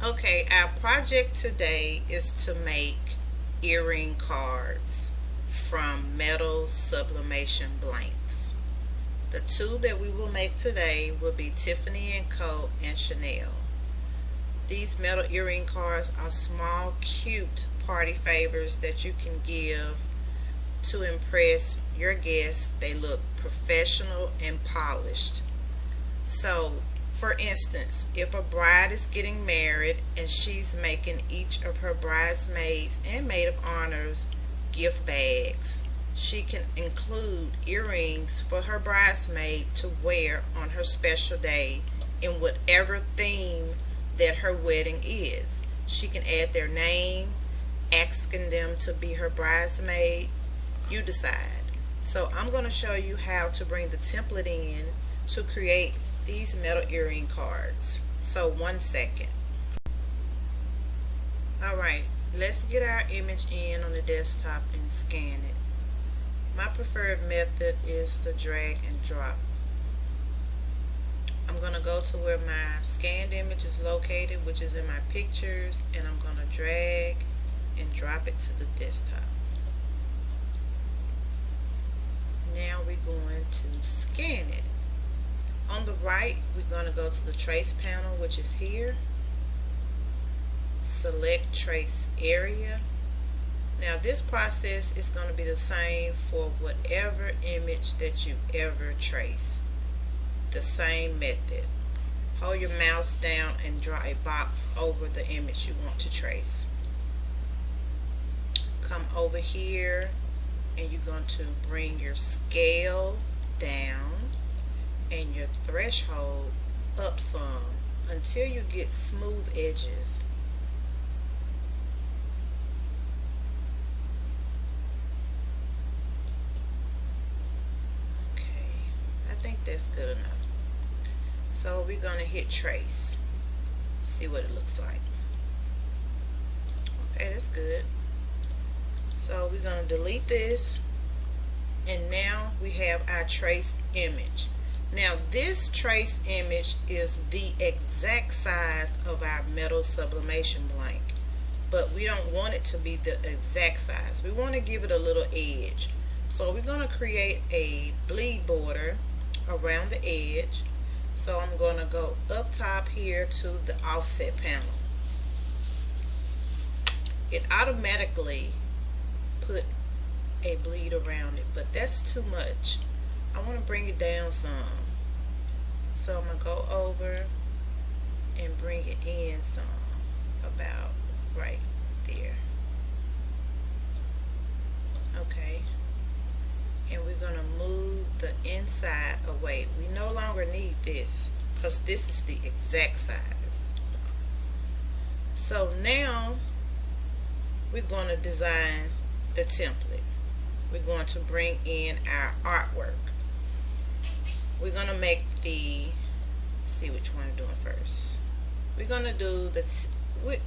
Okay, our project today is to make earring cards from metal sublimation blanks. The two that we will make today will be Tiffany & Co. and Chanel. These metal earring cards are small, cute party favors that you can give to impress your guests. They look professional and polished. So, for instance, if a bride is getting married and she's making each of her bridesmaids and maid of honors gift bags, she can include earrings for her bridesmaid to wear on her special day in whatever theme that her wedding is. She can add their name, asking them to be her bridesmaid. You decide. So I'm going to show you how to bring the template in to create these metal earring cards. So 1 second. Alright, let's get our image in on the desktop and scan it. My preferred method is the drag and drop. I'm going to go to where my scanned image is located, which is in my pictures, and I'm going to drag and drop it to the desktop. Now we're going to scan it. On the right, we're going to go to the trace panel, which is here. Select trace area. Now this process is going to be the same for whatever image that you ever trace. The same method. Hold your mouse down and draw a box over the image you want to trace. Come over here and you're going to bring your scale down and your threshold up some until you get smooth edges. Okay, I think that's good enough. So we're going to hit trace. See what it looks like. Okay, that's good. So we're going to delete this, and now we have our trace image. Now this trace image is the exact size of our metal sublimation blank, but we don't want it to be the exact size. We want to give it a little edge. So we're going to create a bleed border around the edge. So I'm going to go up top here to the offset panel. It automatically put a bleed around it, but that's too much. I want to bring it down some. So I'm going to go over and bring it in some, about right there. Okay. And we're going to move the inside away. We no longer need this because this is the exact size. So now we're going to design the template. We're going to bring in our artwork. We're going to make the, see which one I'm doing first. We're going to do the,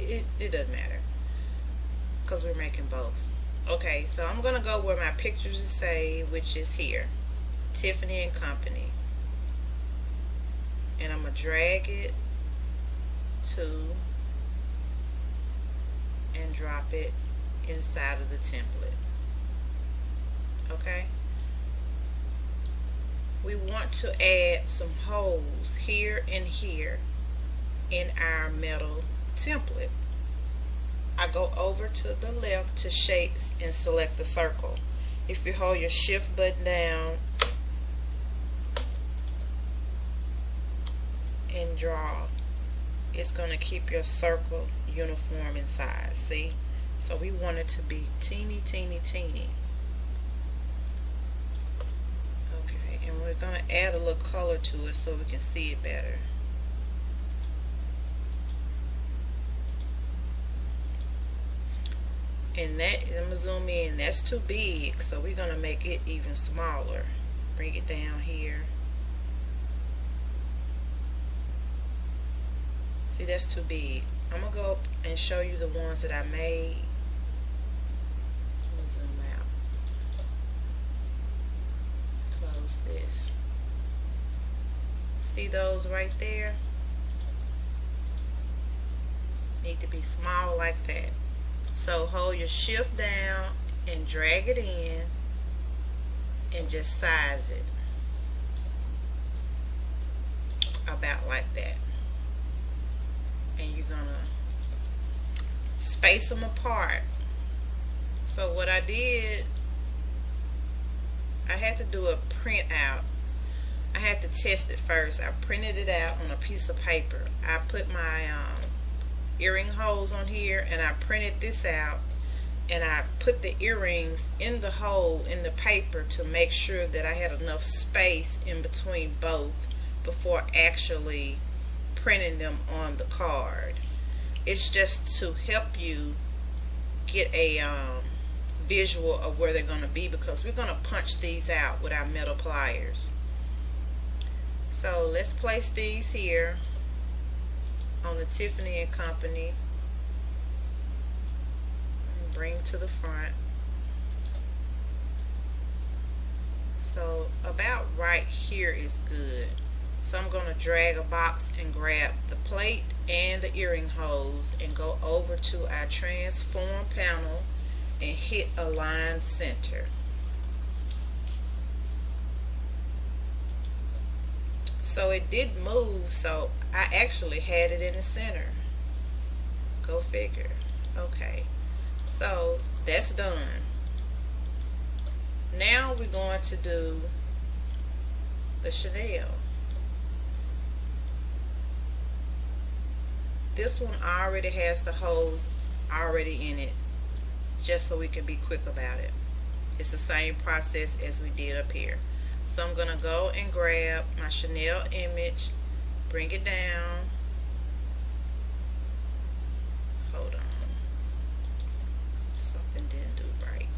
it doesn't matter because we're making both. Okay, so I'm going to go where my pictures is saved, which is here, Tiffany & Company. And I'm going to drag it to and drop it inside of the template. Okay. We want to add some holes here and here in our metal template. I go over to the left to shapes and select the circle. If you hold your shift button down and draw, it's going to keep your circle uniform in size. See? So we want it to be teeny, teeny, teeny. Okay, and we're going to add a little color to it so we can see it better. And that, I'm going to zoom in, that's too big, so we're going to make it even smaller. Bring it down here. See, that's too big. I'm going to go up and show you the ones that I made. Let me zoom out. Close this. See those right there? Need to be small like that. So hold your shift down and drag it in and just size it about like that. And you're gonna space them apart. So what I did, I had to do a print out. I had to test it first. I printed it out on a piece of paper. I put my earring holes on here and I printed this out, and I put the earrings in the hole in the paper to make sure that I had enough space in between both before actually printing them on the card. It's just to help you get a visual of where they're going to be, because we're going to punch these out with our metal pliers. So let's place these here on the Tiffany & Company and bring to the front. So about right here is good. So I'm going to drag a box and grab the plate and the earring holes and go over to our transform panel and hit align center. So it did move, so I actually had it in the center. Go figure. Okay, so that's done. Now we're going to do the Chanel. This one already has the holes already in it, just so we can be quick about it. It's the same process as we did up here. So I'm gonna go and grab my Chanel image, bring it down. Hold on, something didn't do right.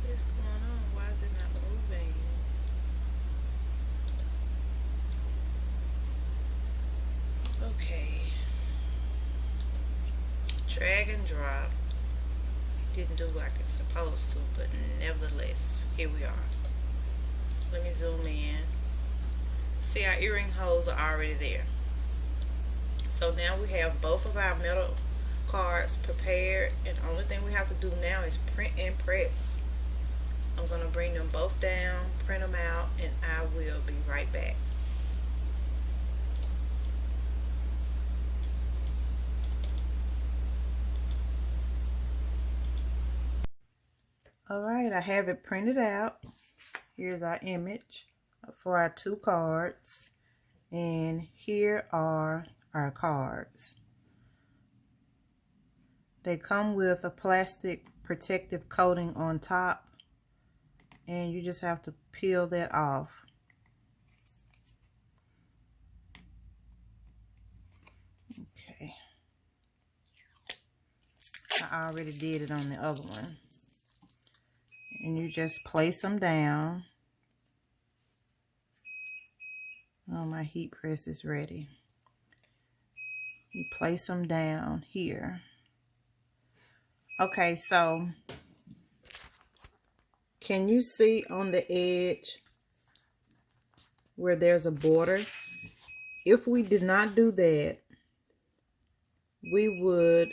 What's going on? Why is it not moving? Okay, drag and drop. Didn't do like it's supposed to, but nevertheless, here we are. Let me zoom in. See, our earring holes are already there. So now we have both of our metal cards prepared, and the only thing we have to do now is print and press. I'm going to bring them both down, print them out, and I will be right back. Alright, I have it printed out. Here's our image for our two cards, and here are our cards. They come with a plastic protective coating on top, and you just have to peel that off. Okay, I already did it on the other one. And you just place them down. Oh, my heat press is ready. You place them down here. Okay, so can you see on the edge where there's a border? If we did not do that, we would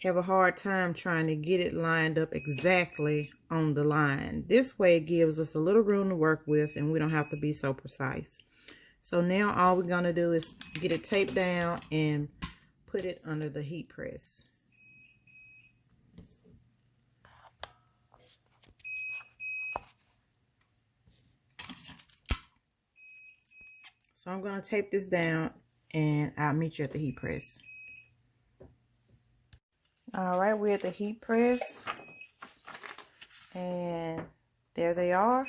have a hard time trying to get it lined up exactly on the line. This way it gives us a little room to work with, and we don't have to be so precise. So now all we're going to do is get it taped down and put it under the heat press. So I'm going to tape this down, and I'll meet you at the heat press. Alright, we're at the heat press, and there they are.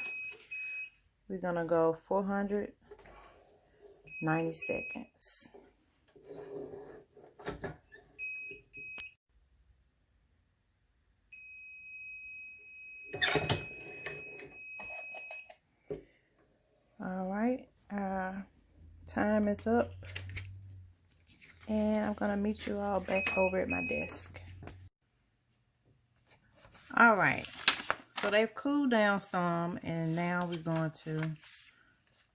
We're going to go 490 seconds. Alright, time is up, and I'm going to meet you all back over at my desk. All right, so they've cooled down some, and now we're going to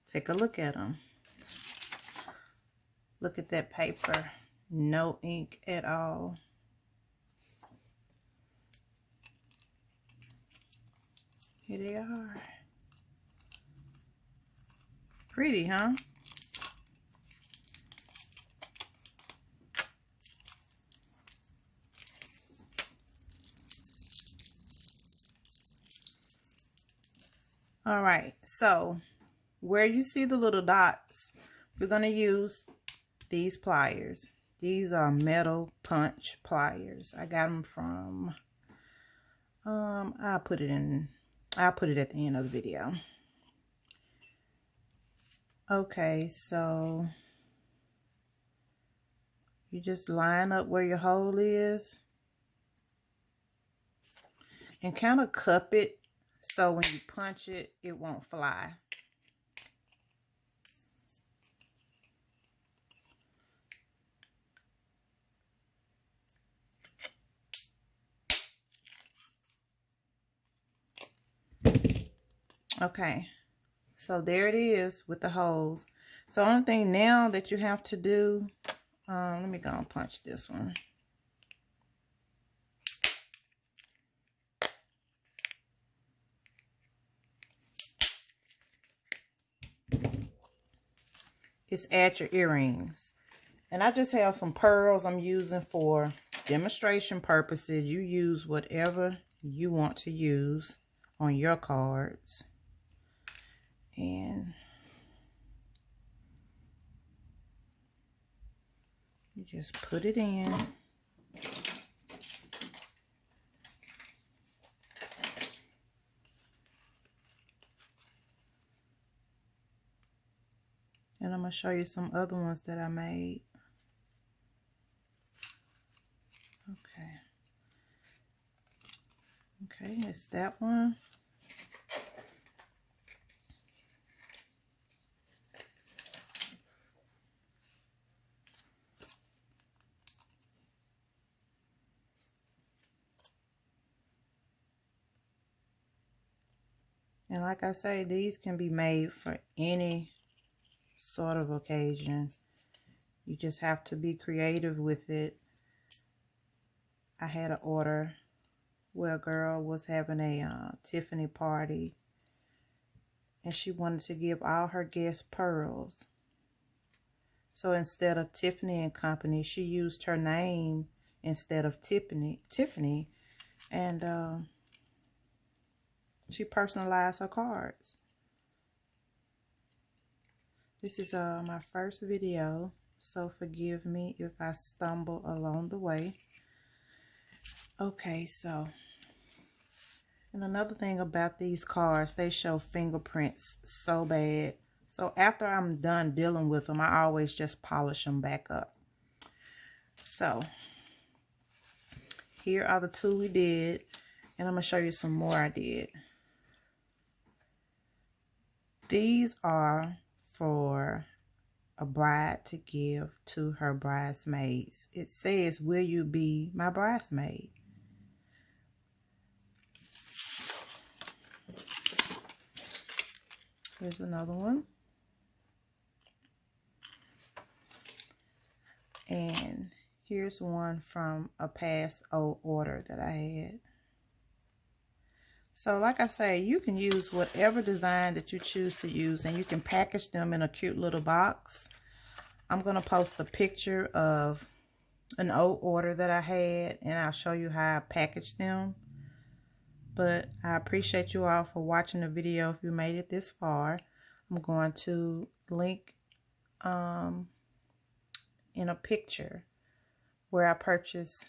take a look at them. Look at that paper, no ink at all. Here they are. Pretty, huh? All right, so where you see the little dots, we're going to use these pliers. These are metal punch pliers. I got them from, I'll put it at the end of the video. Okay, so you just line up where your hole is and kind of cup it so when you punch it, it won't fly. Okay, so there it is with the holes. So only thing now that you have to do, let me go and punch this one. Is add your earrings. And I just have some pearls I'm using for demonstration purposes. You use whatever you want to use on your cards. And you just put it in. And I'm going to show you some other ones that I made. Okay, it's that one. And like I say, these can be made for any sort of occasion. You just have to be creative with it. I had an order where a girl was having a Tiffany party, and she wanted to give all her guests pearls. So instead of Tiffany and Company, she used her name instead of Tiffany, and she personalized her cards. This is my first video, so forgive me if I stumble along the way. Okay, so, and another thing about these cards, they show fingerprints so bad. So after I'm done dealing with them, I always just polish them back up. So here are the two we did, and I'm going to show you some more I did. These are for a bride to give to her bridesmaids. It says, "Will you be my bridesmaid?" Here's another one. And here's one from a past old order that I had. So like I say, you can use whatever design that you choose to use, and you can package them in a cute little box. I'm going to post a picture of an old order that I had, and I'll show you how I packaged them. But I appreciate you all for watching the video. If you made it this far, I'm going to link in a picture where I purchased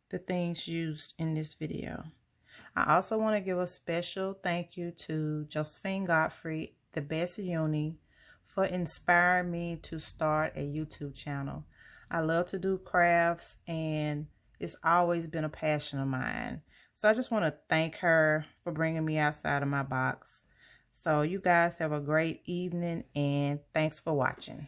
the things used in this video. I also want to give a special thank you to Josephine Godfrey, the Best Uni, for inspiring me to start a YouTube channel. I love to do crafts, and it's always been a passion of mine. So I just want to thank her for bringing me outside of my box. So you guys have a great evening, and thanks for watching.